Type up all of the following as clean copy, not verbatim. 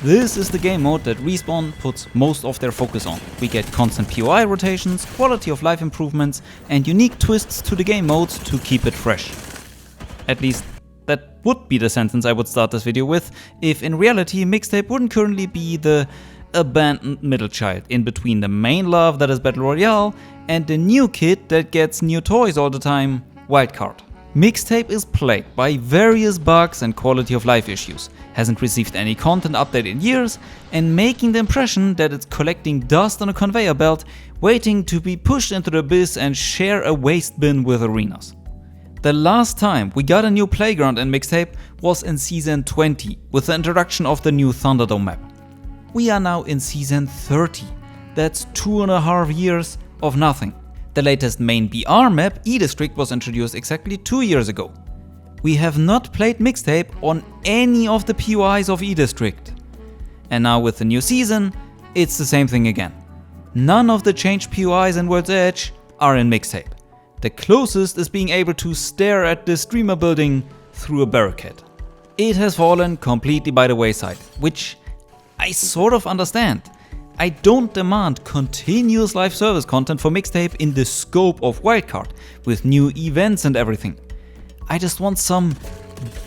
This is the game mode that Respawn puts most of their focus on. We get constant POI rotations, quality of life improvements and unique twists to the game modes to keep it fresh. At least that would be the sentence I would start this video with, if in reality Mixtape wouldn't currently be the abandoned middle child in between the main love that is Battle Royale and the new kid that gets new toys all the time, Wildcard. Mixtape is plagued by various bugs and quality of life issues, hasn't received any content update in years, and making the impression that it's collecting dust on a conveyor belt, waiting to be pushed into the abyss and share a waste bin with arenas. The last time we got a new playground in Mixtape was in Season 20 with the introduction of the new Thunderdome map. We are now in Season 30, that's 2.5 years of nothing. The latest main BR map, E-District, was introduced exactly 2 years ago. We have not played Mixtape on any of the POIs of E-District. And now with the new season, it's the same thing again. None of the changed POIs in World's Edge are in Mixtape. The closest is being able to stare at the streamer building through a barricade. It has fallen completely by the wayside, which I sort of understand. I don't demand continuous live service content for Mixtape in the scope of Wildcard, with new events and everything. I just want some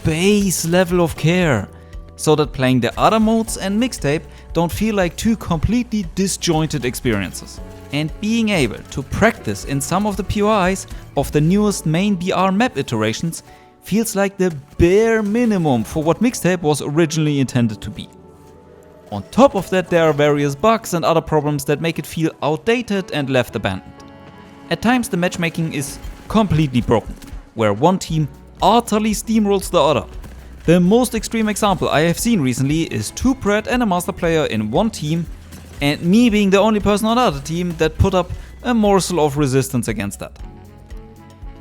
base level of care, so that playing the other modes and Mixtape don't feel like two completely disjointed experiences. And being able to practice in some of the POIs of the newest main BR map iterations feels like the bare minimum for what Mixtape was originally intended to be. On top of that, there are various bugs and other problems that make it feel outdated and left abandoned. At times the matchmaking is completely broken, where one team utterly steamrolls the other. The most extreme example I have seen recently is 2 Pred and a Master player in one team, and me being the only person on the other team that put up a morsel of resistance against that.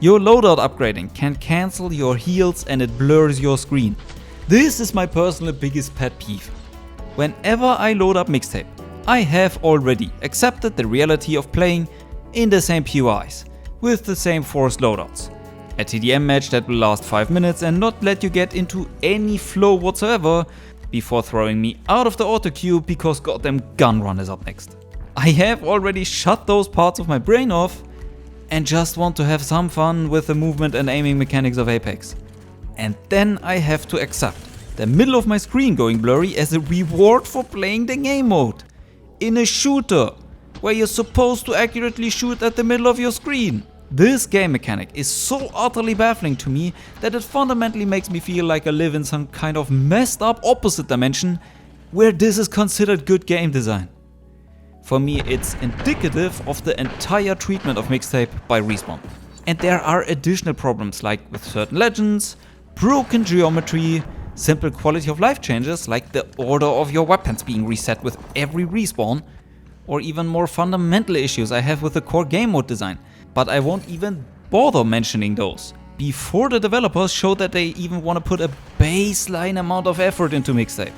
Your loadout upgrading can cancel your heals and it blurs your screen. This is my personal biggest pet peeve. Whenever I load up Mixtape, I have already accepted the reality of playing in the same POIs, with the same forced loadouts. A TDM match that will last 5 minutes and not let you get into any flow whatsoever before throwing me out of the auto queue because goddamn gun run is up next. I have already shut those parts of my brain off and just want to have some fun with the movement and aiming mechanics of Apex. And then I have to accept the middle of my screen going blurry as a reward for playing the game mode. In a shooter, where you're supposed to accurately shoot at the middle of your screen. This game mechanic is so utterly baffling to me that it fundamentally makes me feel like I live in some kind of messed up opposite dimension where this is considered good game design. For me, it's indicative of the entire treatment of Mixtape by Respawn. And there are additional problems like with certain legends, broken geometry, simple quality of life changes like the order of your weapons being reset with every respawn, or even more fundamental issues I have with the core game mode design, but I won't even bother mentioning those before the developers show that they even want to put a baseline amount of effort into Mixtape.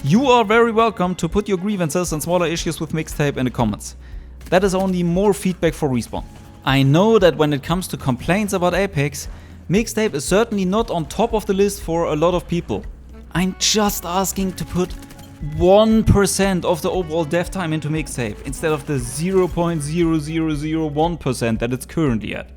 You are very welcome to put your grievances and smaller issues with Mixtape in the comments. That is only more feedback for Respawn. I know that when it comes to complaints about Apex, Mixtape is certainly not on top of the list for a lot of people. I'm just asking to put 1% of the overall dev time into Mixtape instead of the 0.0001% that it's currently at.